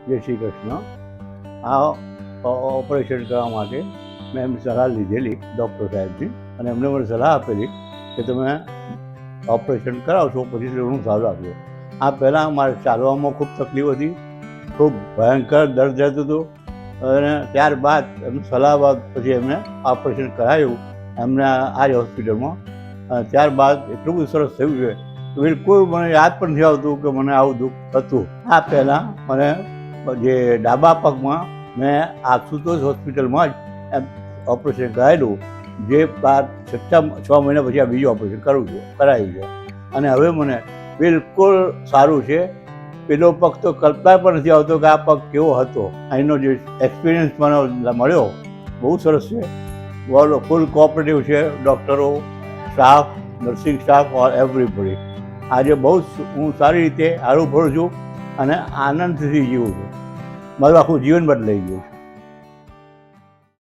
જય શ્રી કૃષ્ણ. આ ઓપરેશન કરવા માટે મેં એમની સલાહ લીધેલી ડૉક્ટર સાહેબની, અને એમણે મને સલાહ આપેલી કે તમે ઓપરેશન કરાવશો પછી ઘણું સારું લાગશે. આ પહેલાં મારે ચાલવામાં ખૂબ તકલીફ હતી, ખૂબ ભયંકર દર્દ રહેતું હતું, અને ત્યારબાદ એમની સલાહ બાદ પછી એમણે ઓપરેશન કરાવ્યું એમને આ જ હોસ્પિટલમાં. ત્યારબાદ એટલું બધું સરસ થયું છે બિલકુલ મને યાદ પણ નથી આવતું કે મને આવું દુઃખ હતું. આ પહેલાં મને જે ડાબા પગમાં મેં આશુતોષ હોસ્પિટલમાં જ ઓપરેશન કરાવેલું, જે 6 મહિના પછી આ બીજું ઓપરેશન કરાવ્યું છે, અને હવે મને બિલકુલ સારું છે. પેલો પગ તો કલ્પના પણ નથી આવતો કે આ પગ કેવો હતો. અહીંનો જે એક્સપિરિયન્સ મને મળ્યો બહુ સરસ છે. ફૂલ કોઓપરેટિવ છે ડૉક્ટરો, સ્ટાફ, નર્સિંગ સ્ટાફ ઓર એવરીબડી. આજે બહુ હું સારી રીતે હળવું ફરું છું અને આનંદથી જીવું છું. મારું આખું જીવન બદલાઈ ગયું છે.